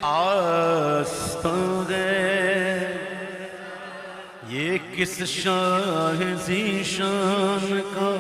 آستان ہے یہ کس شاہ ذیشان کا،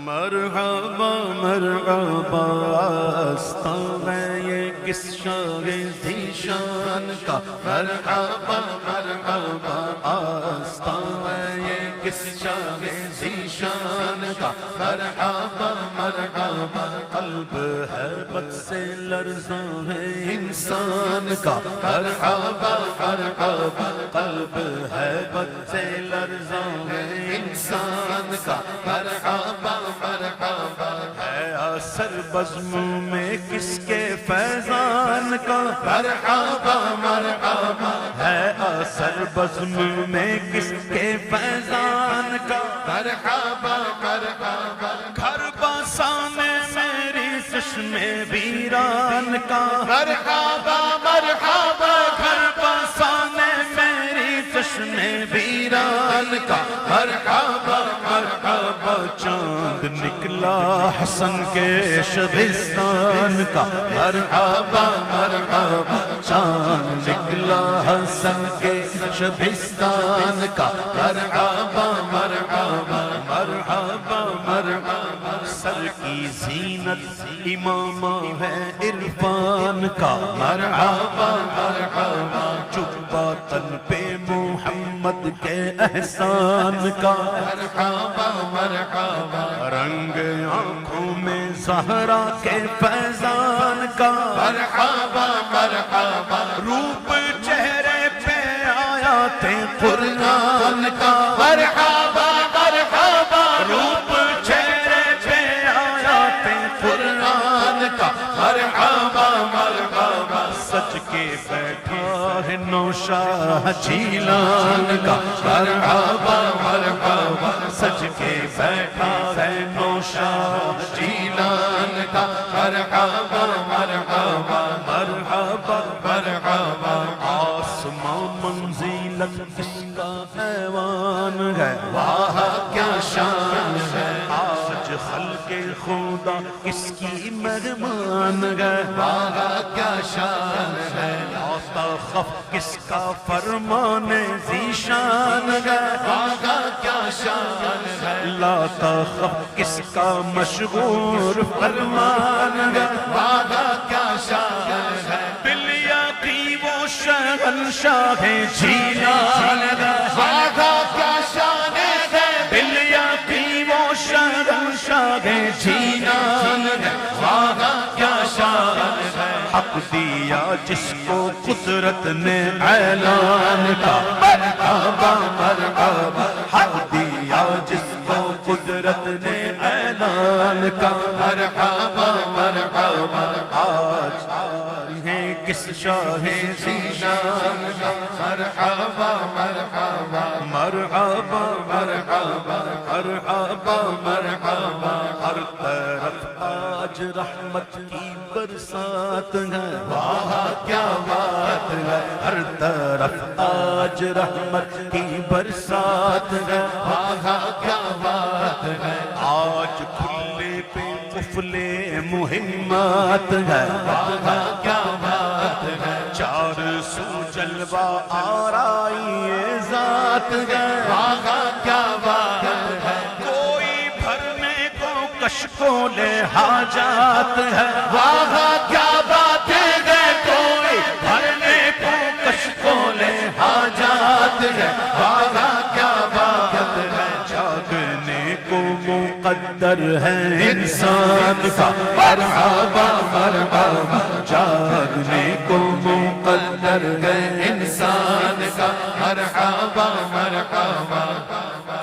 مرحبا مرحبا آستان ہے یہ کس شاہ ذیشان کا، مرحبا مرحبا آستان ہے یہ کس شاہ ذیشان کا، مرحبا مرحبا قلب ہے بد سے لرزاں ہے انسان کا، مرحبا مرحبا قلب ہے بد سے لرزاں ہے انسان کا، مرحبا مرحبا ہے اثر بزم میں کس کے فیضان کا، مرحبا مرحبا ہے اثر بزم میں کس کے فیضان کا، مرحبا مرحبا گھر بسانے میری چشم ویران کا، مرحبا مرحبا گھر بسانے میری چشم ویران کا، مرحبا مرحبا چاند نکلا حسن کے شبستان کا، مرحبا مرحبا چاند نکلا حسن کے شبستان کا، مرحبا مرحبا مرحبا مرحبا سر کی زینت امامہ ہے عرفان کا، مرحبا مرحبا جبہ تن پہ محمد کے احسان کا، مرحبا مرحبا رنگ آنکھوں میں زہرا کے فیضان کا، مرحبا مرحبا روپ چہرے پہ آیات قرآن کا، مرحبا مرحبا روپ چہرے پہ آیات قرآن کا، مرحبا مرحبا سچ کے بیٹھا ہے نوشاہ جیلان کا، مرحبا مرحبا سچ کے بیٹھا ہے نوشاہ جیلان کا، مرحبا مرحبا مرحبا مرحبا آسمان منزلت کس کا ایوان ہے، واہ کیا شان ہے آج خلق خدا کس کی مہمان ہے، واہ کیا شان ہے لا خف کس کا فرمان ذیشان ہے، واہ کیا شان ہے لا تخف کس کا مشغور فرمان ہے، واہ کیا شان ہے بالیقین وہ شہنشاہ جیلان ہے، واہ کیا شان ہے بالیقین وہ شہنشاہ جیلان ہے، واہ کیا شان ہے حق دیا جس کو قدرت نے اعلان کا، مرحبا مرحبا حق دیا جس کو قدرت نے اعلان کا، مرحبا مرحبا آج ہیں کس شاہ ذیشان کا، مرحبا مرحبا مرحبا مرحبا مرحبا مرحبا ہر طرف آج رحمت کی برسات ہے، واہ کیا بات ہے ہر طرف آج رحمت کی برسات ہے، واہ کیا بات ہے آج کھلے پہ قفلے مہمات ہے، واہ کیا بات ہے چار سو جلوہ آرائی ذات ہے، واہ کیا بات ہے کوئی بھرنے کو کشکول حاجات ہے، واہ کیا بات ہے کوئی بھرنے کو کشکول حاجات ہے، واہ کیا بات ہے جاگنے کو مقدر ہے انسان کا، مرحبا مرحبا جاگنے کو مقدر ہے انسان کا، مرحبا مرحبا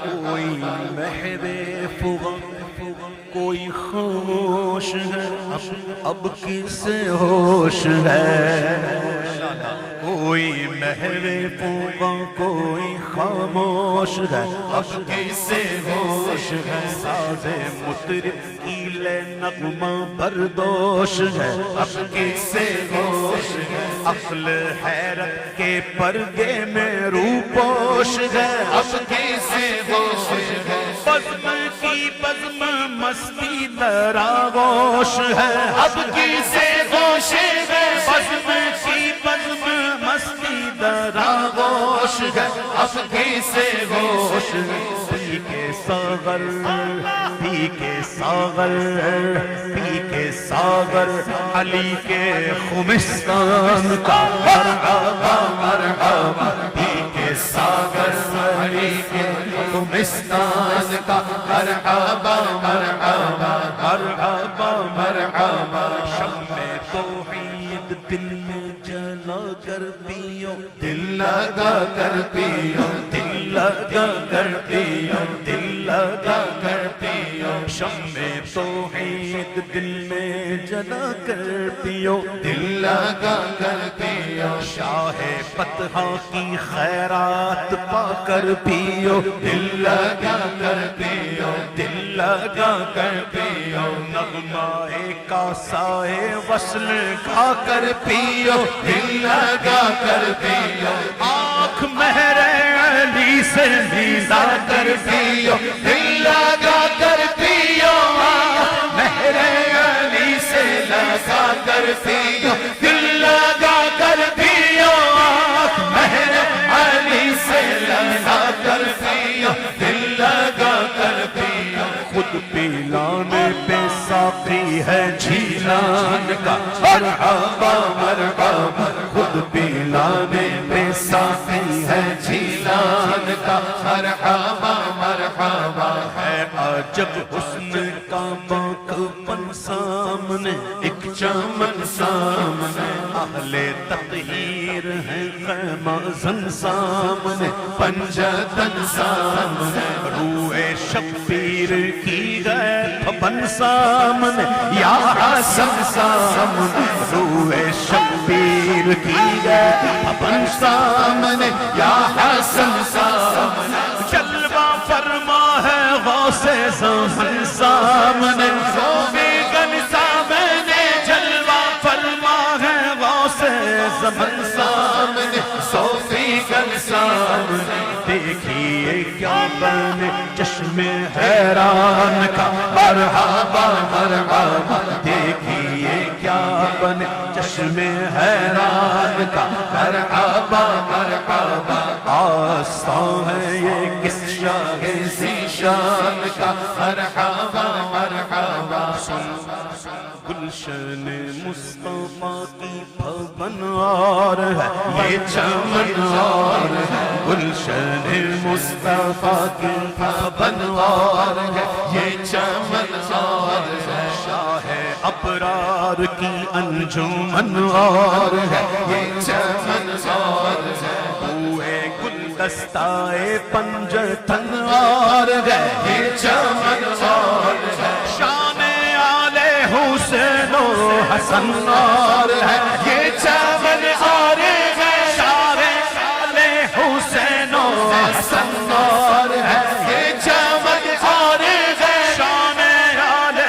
کوئی محو فغاں کوئی خاموش ہے اب کس ہوش ہے، کوئی محو فغاں کوئی خاموش ہے اب کس ہوش ہے، ساز مطرب ایل نغمہ بردوش ہے اب کس ہوش ہے، عقل حیرت کے پردے میں روپوش ہے اب کس ہوش ہے، بزم کی بزم مستی در آغوش ہے، اب کسے گوش ہے، بزم کی بزم مستی در آغوش ہے، اب کسے گوش ہے، پی کے ساغر، پی کے ساغر، پی کے ساغر علی کے خمستان کا مرحبا مرحبا، پی کے ساغر علی کے خمستان کا مرحبا مرحبا مرحبا مرحبا، شمع توحید دل میں جلا کر پیو، دل لگا کر پیو، دل لگا کر پیو، دل لگا کر پیو، شمع توحید دل میں جلا کر پیو، دل لگا کر پیو، شاہ فتح کی خیرات پا کر پیو، دل لگا کر پیو، دل لگا کر پیو، نغمہ کاسائے وصل کھا کر پیو، دل لگا کر پیو، آنکھ مہر علی سے نیزا کر پیو، دل لگا کر پیو، آنکھ مہر علی سے لگا کر پیو، دل لگا کر پیو، آنکھ مہر علی سے لگا کر پیو، دل لگا کر پیو، خود پیلانے پہ ساقی ہے جھیلان کا مرحبا مرحبا، خود پیلانے پہ ساقی ہے جھیلان کا مرحبا مرحبا، ہے عجب حسن کا مکمن سامنے، ایک چمن سامنے، اہل تطہیر ہے خیمہ زن سامنے، پنجتن سامنے، روح شبیر کی غیر پھپن سامنے، یا حسن سامنے، روح شبیر کی غیر پھپن سامنے، یا حسن سامنے، جلوہ فرما ہے غوث زمن سامنے، صوفی گن سامنے، جلوہ فرما ہے غوث زمن سامنے، صوفی گن سامنے، دیکھیے کیا بنے چشم حیران کا مرحبا مرحبا، دیکھیے کیا بنے چشم حیران کا مرحبا مرحبا، آستان ہے یہ کس شاہ ذیشان کا مرحبا مرحبا، گلشن مصطفیٰ کی بھون اور ہے یہ چمن اور ہے، گلشن مصطفیٰ کی بھون اور ہے یہ چمن اور ہے، شاہ ابرار کی انجمن اور ہے یہ چمن اور ہے، بوئے گلدستائے پنجتن اور ہے یہ چمن اور ہے، شان آل حسین و حسن اور ہے یہ چمن اور ہے، شان آل حسین و حسن اور ہے یہ چمن اور ہے، شان آل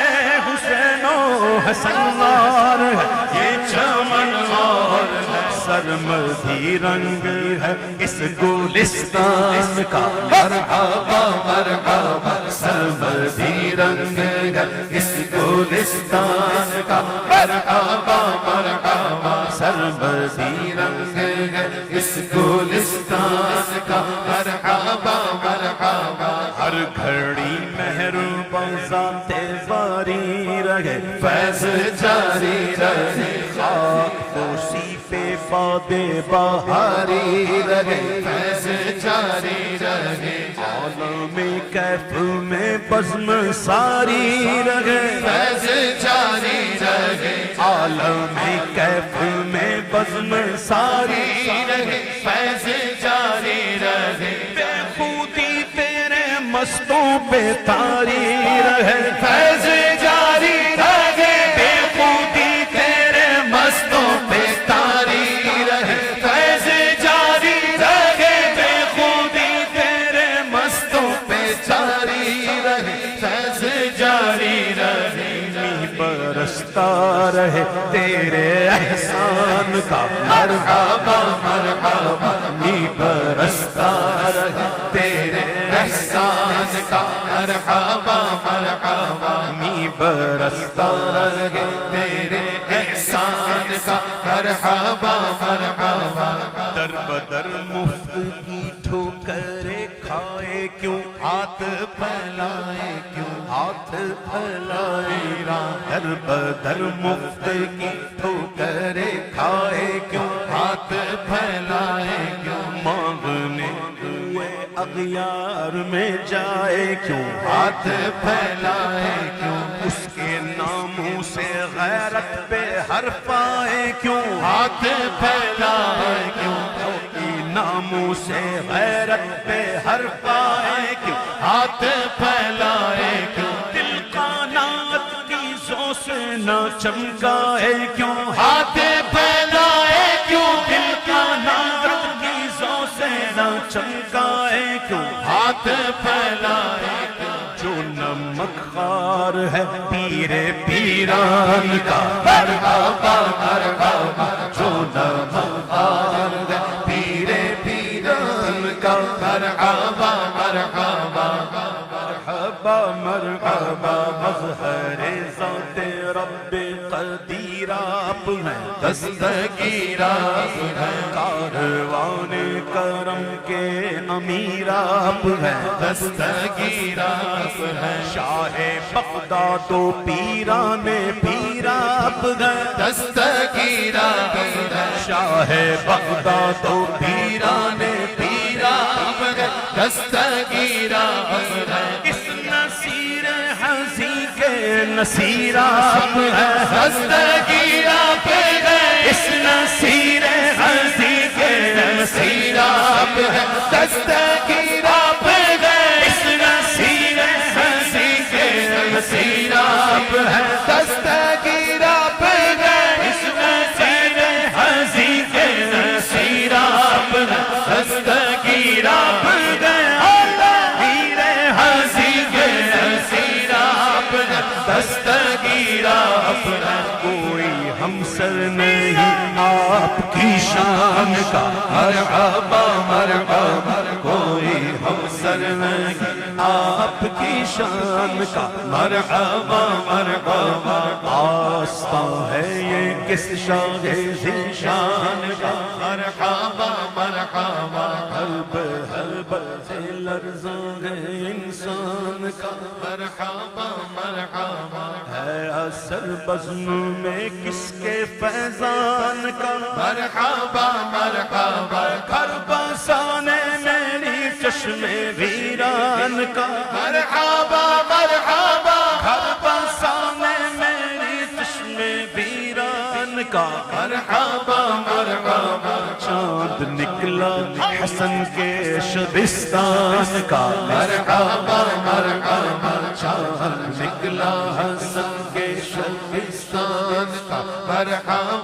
حسین و حسن اور ہے یہ چمن اور ہے، سرمدی رنگ ہے اس گلستان کا مرحبا مرحبا، سرمدی رنگ ہے اس گلستان کا مرحبا مرحبا، سرمدی رنگ ہے اس گلستان کا مرحبا مرحبا، ہر گھڑی مہرباں ذات باری رہے، فیض جاری رہے، خاک پوشی پہ باد بہاری رہے، فیض جاری رہے، عالم کیف میں بزم ساری رہے، فیض جاری رہے، عالم کیف میں بزم ساری رہے، فیض جاری رہے، بے خودی تیرے مستوں پہ تاری رہے، فیض جاری رہے، بے خودی تیرے مستوں پہ تاری رہے، فیض جاری رہے، بے خودی تیرے مستوں پہ جاری رہے، فیض جاری رہے، برستا رہے تیرے احسان کا مرحبا مرحبا، برستا رہے تیرے احسان کا کا مرحبا مرحبا می برستا رہے تیرے احسان کا مرحبا مرحبا در بدر مفت کی ٹھوکریں کھائے کیوں ہاتھ پھیلائے کیوں ہاتھ پھیلائے در بدر مفت کی ٹھوکریں کھائے کیوں ہاتھ پھیلائے کیوں مانگنے ہوئے اغیار میں جائے کیوں ہاتھ پھیلائے کیوں اس کے ناموں سے غیرت پہ حرف آئے کیوں ہاتھ پھیلائے کیوں ناموں سے غیرت پہ حرف آئے کیوں ہاتھ پھیلائے کیوں دل قناعت کی زو سے نہ چمکائے کیوں ہاتھ پھیلائے کیوں دل قناعت کی زو سے نہ چمکائے کیوں ہاتھ پھیلائے کیوں جو نمک خوار ہے پیر پیران کا مرحبا مرحبا جو نمک خوار ہے پیر پیران کا مرحبا مرحبا مرحبا مرحبا مظہر ذات رب قدیر آپ ہیں دستگیر آپ ہیں کاروان کرم کے امیر آپ ہیں دستگیر آپ ہیں شاہ بغداد و پیران پیر آپ ہیں دستگیر آپ ہیں شاہ بغداد و پیران پیر آپ ہیں دستگیر آپ ہیں اس نصیر حزی کے نصیر آپ ہیں دستگیر آپ ہیں اس نصیر حزی کے نصیر آپ ہیں دستگیر آپ ہیں اس نصیر حزی کے نصیر آپ ہیں دستگیر آپ ہیں اس نصیر حزی کے نصیر آپ ہیں دستگیر آپ ہیں دستگیر آپ کوئی ہمسر نہیں آپ کی شان کا مرحبا مرحبا کوئی ہمسر نہیں آپ کی شان کا مرحبا مرحبا آستہ ہے یہ کس شاہ ذیشان کا مرحبا مرحبا حلب حلب سے لرزاں ہے انسان کا مرحبا مرحبا ہے اثر بزم میں کس کے فیضان کا مرحبا مرحبا کربسانے میری چشم ویران کا مرحبا مرحبا کربسانے میری چشم ویران کا مرحبا مرحبا چاند نکلا حسن کے شبستان کا مرحبا مرحبا چاند نکلا حسن کے شبستان کا مرحبا